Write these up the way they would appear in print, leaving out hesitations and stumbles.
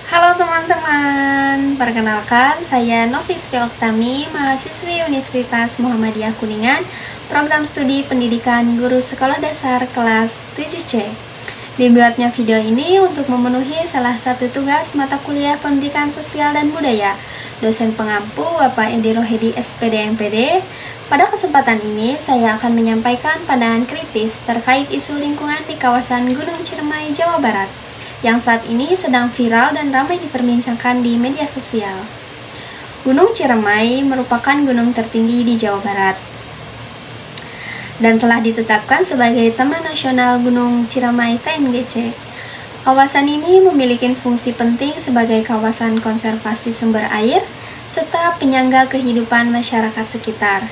Halo teman-teman, perkenalkan saya Novi Sri Oktami, mahasiswi Universitas Muhammadiyah Kuningan, program studi pendidikan guru sekolah dasar kelas 7C. Dibuatnya video ini untuk memenuhi salah satu tugas mata kuliah pendidikan sosial dan budaya, dosen pengampu Bapak Edi Rohedi SPD MPD. Pada kesempatan ini, saya akan menyampaikan pandangan kritis terkait isu lingkungan di kawasan Gunung Ciremai, Jawa Barat, yang saat ini sedang viral dan ramai diperbincangkan di media sosial. Gunung Ciremai merupakan gunung tertinggi di Jawa Barat dan telah ditetapkan sebagai Taman Nasional Gunung Ciremai TNGC. Kawasan ini memiliki fungsi penting sebagai kawasan konservasi sumber air serta penyangga kehidupan masyarakat sekitar.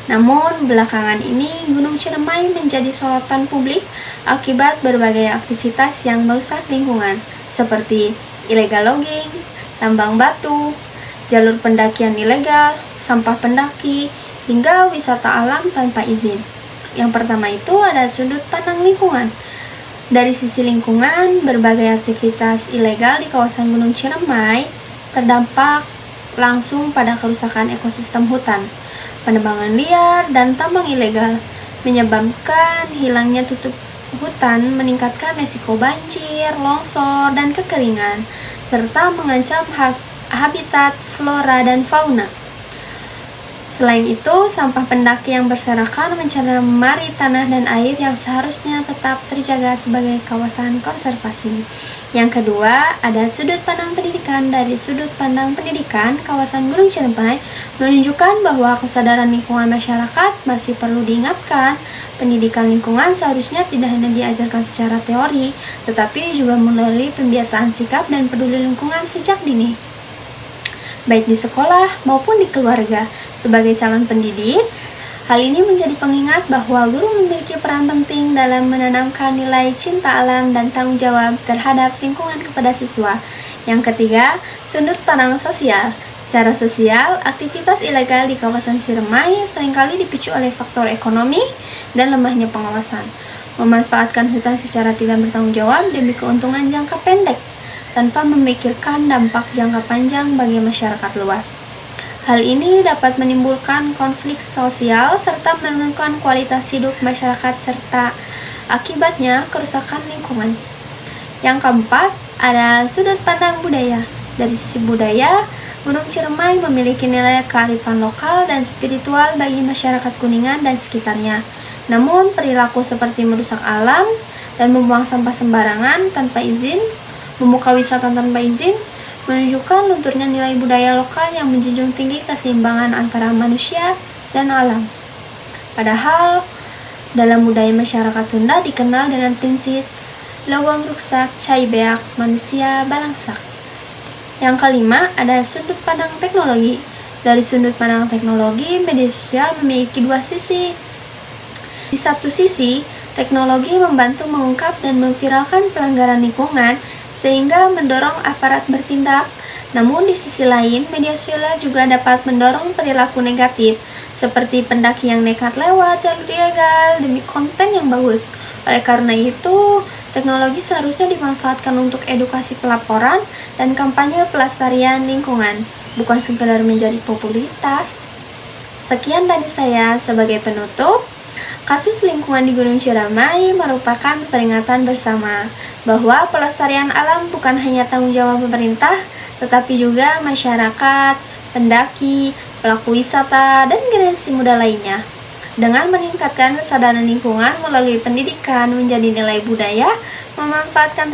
Namun, belakangan ini Gunung Ciremai menjadi sorotan publik akibat berbagai aktivitas yang merusak lingkungan, seperti illegal logging, tambang batu, jalur pendakian ilegal, sampah pendaki, hingga wisata alam tanpa izin. Yang pertama itu ada sudut pandang lingkungan. Dari sisi lingkungan, berbagai aktivitas ilegal di kawasan Gunung Ciremai terdampak langsung pada kerusakan ekosistem hutan. Penebangan liar dan tambang ilegal menyebabkan hilangnya tutup hutan, meningkatkan risiko banjir, longsor, dan kekeringan, serta mengancam habitat flora dan fauna. Selain itu, sampah pendaki yang berserakan mencemari tanah dan air yang seharusnya tetap terjaga sebagai kawasan konservasi. Yang kedua, ada sudut pandang pendidikan. Dari sudut pandang pendidikan, kawasan Gunung Ciremai menunjukkan bahwa kesadaran lingkungan masyarakat masih perlu diingatkan. Pendidikan lingkungan seharusnya tidak hanya diajarkan secara teori, tetapi juga melalui pembiasaan sikap dan peduli lingkungan sejak dini, baik di sekolah maupun di keluarga. Sebagai calon pendidik, hal ini menjadi pengingat bahwa guru memiliki peran penting dalam menanamkan nilai cinta alam dan tanggung jawab terhadap lingkungan kepada siswa. Yang ketiga, sudut pandang sosial. Secara sosial, aktivitas ilegal di kawasan Ciremai seringkali dipicu oleh faktor ekonomi dan lemahnya pengawasan. Memanfaatkan hutan secara tidak bertanggung jawab demi keuntungan jangka pendek, tanpa memikirkan dampak jangka panjang bagi masyarakat luas. Hal ini dapat menimbulkan konflik sosial serta menurunkan kualitas hidup masyarakat serta akibatnya kerusakan lingkungan. Yang keempat, ada sudut pandang budaya. Dari sisi budaya, Gunung Ciremai memiliki nilai kearifan lokal dan spiritual bagi masyarakat Kuningan dan sekitarnya. Namun, perilaku seperti merusak alam dan membuang sampah sembarangan tanpa izin, membuka wisata tanpa izin, menunjukkan lunturnya nilai budaya lokal yang menjunjung tinggi keseimbangan antara manusia dan alam. Padahal, dalam budaya masyarakat Sunda dikenal dengan prinsip lawang ruksak cai beak manusia balangsak. Yang kelima, ada sudut pandang teknologi. Dari sudut pandang teknologi, media sosial memiliki dua sisi. Di satu sisi, teknologi membantu mengungkap dan memviralkan pelanggaran lingkungan sehingga mendorong aparat bertindak. Namun di sisi lain, media sosial juga dapat mendorong perilaku negatif, seperti pendaki yang nekat lewat jalur ilegal demi konten yang bagus. Oleh karena itu, teknologi seharusnya dimanfaatkan untuk edukasi pelaporan dan kampanye pelestarian lingkungan, bukan sekedar menjadi popularitas. Sekian dari saya sebagai penutup. Kasus lingkungan di Gunung Ciremai merupakan peringatan bersama bahwa pelestarian alam bukan hanya tanggung jawab pemerintah, tetapi juga masyarakat, pendaki, pelaku wisata, dan generasi muda lainnya. Dengan meningkatkan kesadaran lingkungan melalui pendidikan menjadi nilai budaya, memanfaatkan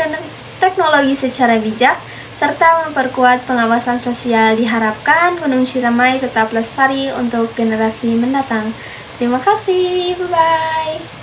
teknologi secara bijak, serta memperkuat pengawasan sosial, diharapkan Gunung Ciremai tetap lestari untuk generasi mendatang. Terima kasih, bye-bye.